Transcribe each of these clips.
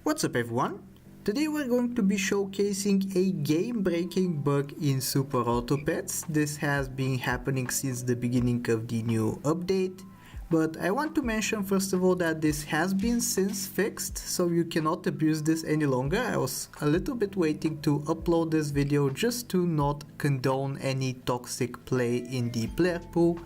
What's up everyone? Today we're going to be showcasing a game-breaking bug in Super Auto Pets. This has been happening since the beginning of the new update, but I want to mention first of all that this has been since fixed, so you cannot abuse this any longer. I was a little bit waiting to upload this video just to not condone any toxic play in the player pool,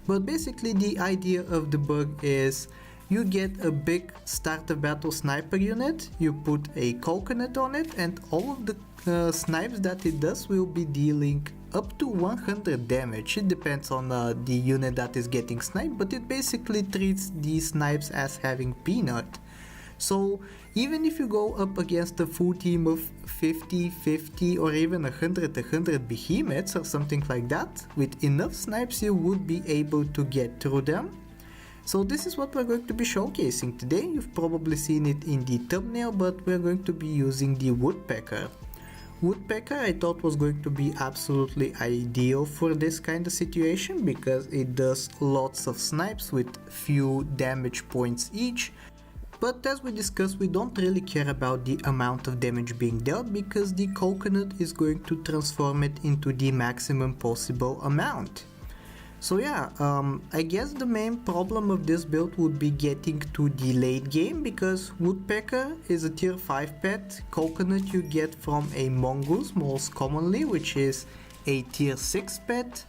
but basically the idea of the bug is you get a big starter battle sniper unit, you put a coconut on it, and all of the snipes that it does will be dealing up to 100 damage. It depends on the unit that is getting sniped, but it basically treats these snipes as having peanut. So even if you go up against a full team of 50 or even 100 behemoths or something like that, with enough snipes you would be able to get through them. So this is what we're going to be showcasing today. You've probably seen it in the thumbnail, but we're going to be using the woodpecker. Woodpecker I thought was going to be absolutely ideal for this kind of situation because it does lots of snipes with few damage points each. But as we discussed, we don't really care about the amount of damage being dealt because the coconut is going to transform it into the maximum possible amount. So yeah, I guess the main problem of this build would be getting to the late game because woodpecker is a tier 5 pet, coconut you get from a mongoose most commonly, which is a tier 6 pet.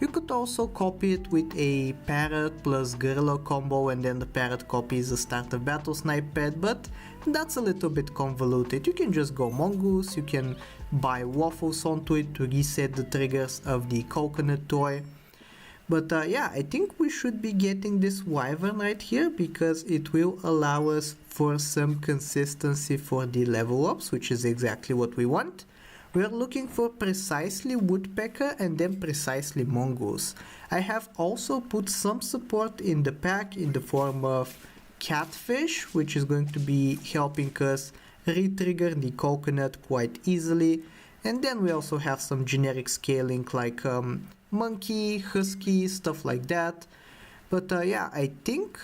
You could also copy it with a parrot plus gorilla combo, and then the parrot copies a starter battle snipe pet, but that's a little bit convoluted. You can just go mongoose, you can buy waffles onto it to reset the triggers of the coconut toy. But yeah, I think we should be getting this wyvern right here because it will allow us for some consistency for the level ups, which is exactly what we want. We are looking for precisely woodpecker and then precisely mongoose. I have also put some support in the pack in the form of catfish, which is going to be helping us re-trigger the coconut quite easily. And then we also have some generic scaling like monkey, husky, stuff like that. But yeah, I think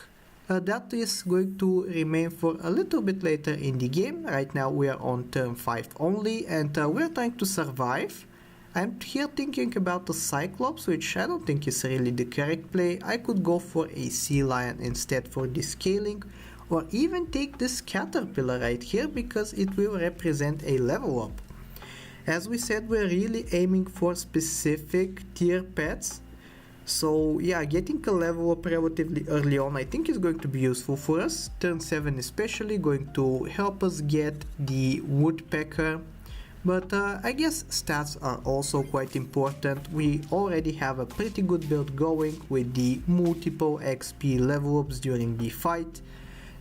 that is going to remain for a little bit later in the game. Right now we are on turn 5 only, and we're trying to survive. I'm here thinking about the Cyclops, which I don't think is really the correct play. I could go for a sea lion instead for the scaling, or even take this caterpillar right here because it will represent a level up. As we said, we're really aiming for specific tier pets, so yeah, getting a level up relatively early on I think is going to be useful for us. Turn 7 especially going to help us get the woodpecker, but I guess stats are also quite important. We already have a pretty good build going with the multiple XP level ups during the fight,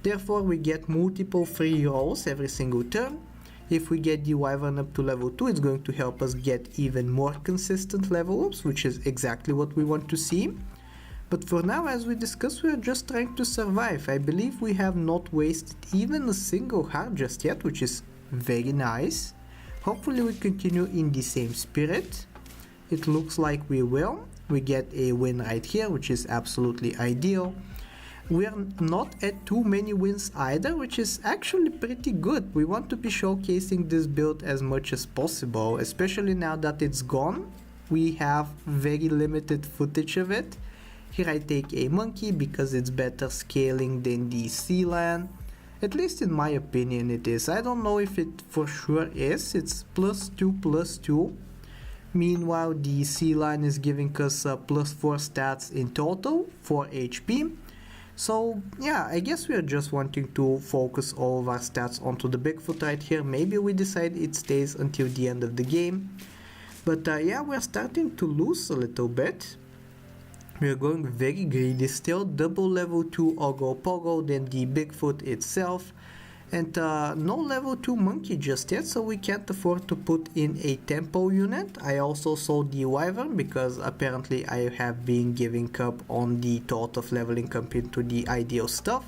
therefore we get multiple free rolls every single turn. If we get the wyvern up to level 2, it's going to help us get even more consistent level ups, which is exactly what we want to see. But for now, as we discussed, we are just trying to survive. I believe we have not wasted even a single heart just yet, which is very nice. Hopefully we continue in the same spirit. It looks like we will. We get a win right here, which is absolutely ideal. We are not at too many wins either, which is actually pretty good. We want to be showcasing this build as much as possible, especially now that it's gone. We have very limited footage of it. Here I take a monkey because it's better scaling than the sea lion. At least in my opinion it is. I don't know if it for sure is. It's +2/+2. Meanwhile the sea lion is giving us +4 stats in total, 4 HP. So yeah, I guess we are just wanting to focus all of our stats onto the Bigfoot right here. Maybe we decide it stays until the end of the game. But yeah, we're starting to lose a little bit. We're going very greedy still. Double level 2 Ogo Pogo, then the Bigfoot itself. And no level 2 monkey just yet, so we can't afford to put in a tempo unit. I also sold the wyvern because apparently I have been giving up on the thought of leveling up into the ideal stuff.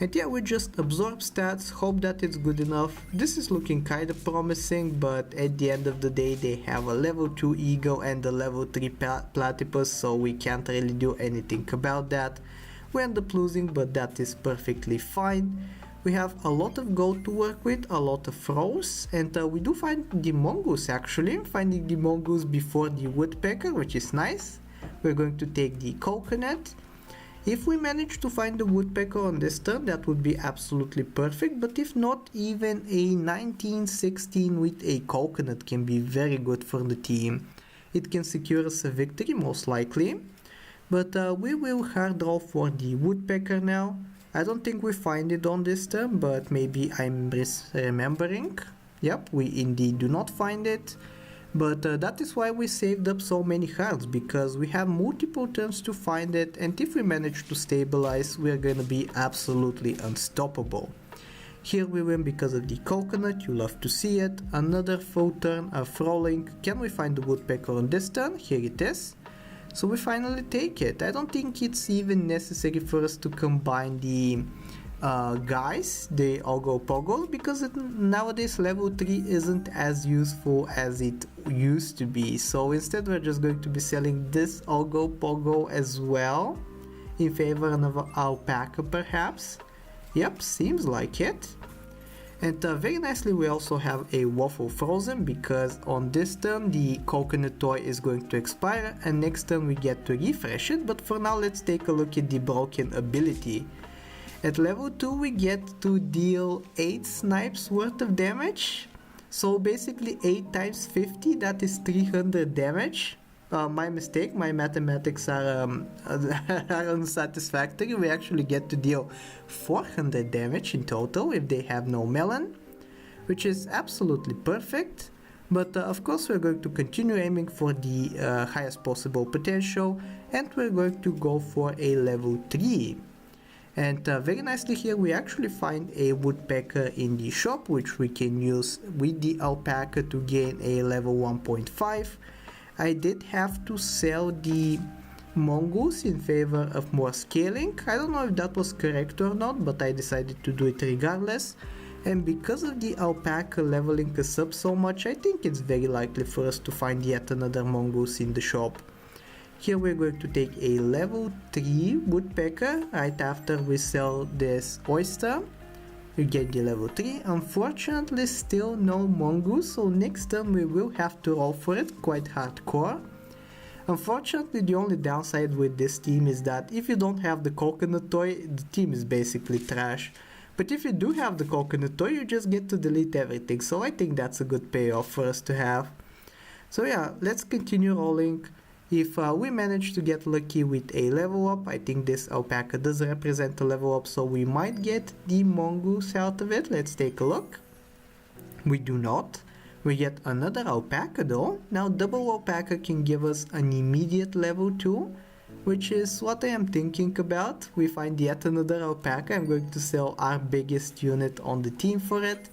And yeah, we just absorb stats, hope that it's good enough. This is looking kinda promising, but at the end of the day they have a level 2 eagle and a level 3 platypus, so we can't really do anything about that. We end up losing, but that is perfectly fine. We have a lot of gold to work with, a lot of throws, and we do find the mongoose actually, finding the mongoose before the woodpecker, which is nice. We're going to take the coconut. If we manage to find the woodpecker on this turn, that would be absolutely perfect, but if not, even a 19-16 with a coconut can be very good for the team. It can secure us a victory most likely, but we will hard draw for the woodpecker now. I don't think we find it on this turn, but maybe I'm remembering. Yep, we indeed do not find it. But that is why we saved up so many cards, because we have multiple turns to find it, and if we manage to stabilize, we are gonna be absolutely unstoppable. Here we win because of the coconut, you love to see it. Another full turn of rolling. Can we find the woodpecker on this turn? Here it is. So we finally take it. I don't think it's even necessary for us to combine the guys, the Ogo Pogo, because nowadays level 3 isn't as useful as it used to be. So instead we're just going to be selling this Ogo Pogo as well, in favor of an alpaca perhaps. Yep, seems like it. And very nicely we also have a waffle frozen, because on this turn the coconut toy is going to expire and next turn we get to refresh it, but for now let's take a look at the broken ability. At level 2 we get to deal 8 snipes worth of damage, so basically 8 times 50, that is 300 damage. My mistake, my mathematics are unsatisfactory. We actually get to deal 400 damage in total if they have no melon, which is absolutely perfect. But of course we're going to continue aiming for the highest possible potential, and we're going to go for a level 3. And very nicely here we actually find a woodpecker in the shop, which we can use with the alpaca to gain a level 1.5. I did have to sell the mongoose in favor of more scaling. I don't know if that was correct or not, but I decided to do it regardless. And because of the alpaca leveling us up so much, I think it's very likely for us to find yet another mongoose in the shop. Here we're going to take a level 3 woodpecker right after we sell this oyster. We get the level 3. Unfortunately still no mongoose, so next turn we will have to roll for it, quite hardcore. Unfortunately the only downside with this team is that if you don't have the coconut toy, the team is basically trash. But if you do have the coconut toy, you just get to delete everything, so I think that's a good payoff for us to have. So yeah, let's continue rolling. If we manage to get lucky with a level up, I think this alpaca does represent a level up, so we might get the mongoose out of it. Let's take a look. We do not. We get another alpaca though. Now double alpaca can give us an immediate level 2, which is what I am thinking about. We find yet another alpaca. I'm going to sell our biggest unit on the team for it.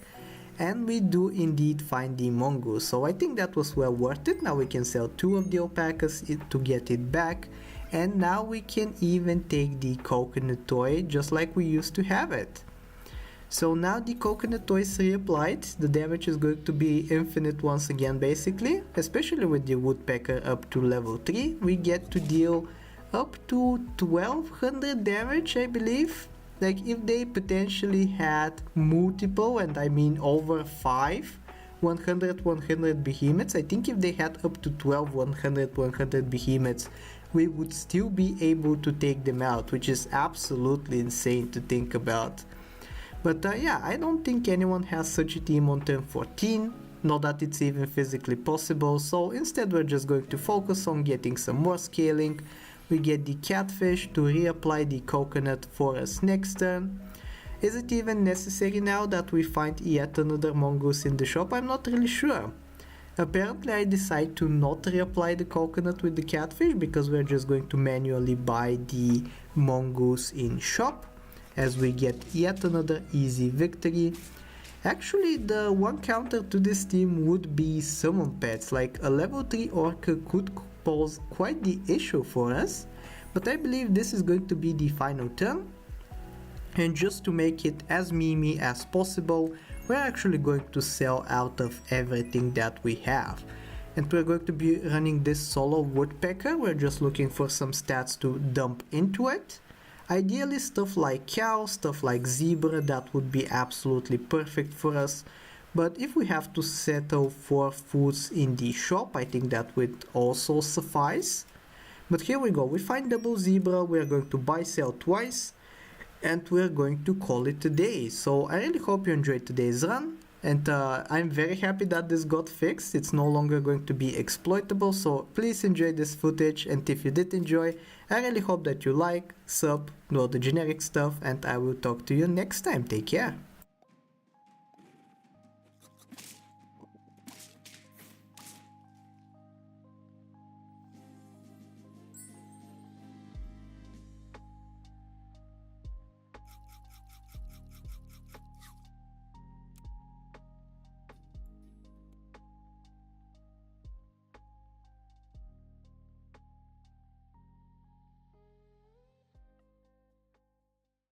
And we do indeed find the mongoose, so I think that was well worth it. Now we can sell 2 of the alpacas to get it back, and now we can even take the coconut toy just like we used to have it. So now the coconut toy is reapplied. The damage is going to be infinite once again basically, especially with the woodpecker up to level 3. We get to deal up to 1200 damage, I believe. Like if they potentially had multiple, and I mean over 5 100 behemoths, I think if they had up to 12 100 behemoths, we would still be able to take them out, which is absolutely insane to think about. But yeah, I don't think anyone has such a team on turn 14, not that it's even physically possible, so instead we're just going to focus on getting some more scaling. We get the catfish to reapply the coconut for us next turn. Is it even necessary now that we find yet another mongoose in the shop? I'm not really sure. Apparently I decide to not reapply the coconut with the catfish because we're just going to manually buy the mongoose in shop, as we get yet another easy victory. Actually, the one counter to this team would be summon pets, like a level 3 orca could pose quite the issue for us, but I believe this is going to be the final turn, and just to make it as memey as possible, we're actually going to sell out of everything that we have. And we're going to be running this solo woodpecker. We're just looking for some stats to dump into it. Ideally stuff like cow, stuff like zebra, that would be absolutely perfect for us. But if we have to settle for foods in the shop, I think that would also suffice. But here we go, we find double zebra, we're going to buy sell twice, and we're going to call it a day. So I really hope you enjoyed today's run, and I'm very happy that this got fixed. It's no longer going to be exploitable, so please enjoy this footage, and if you did enjoy, I really hope that you like, sub, do all the generic stuff, and I will talk to you next time. Take care.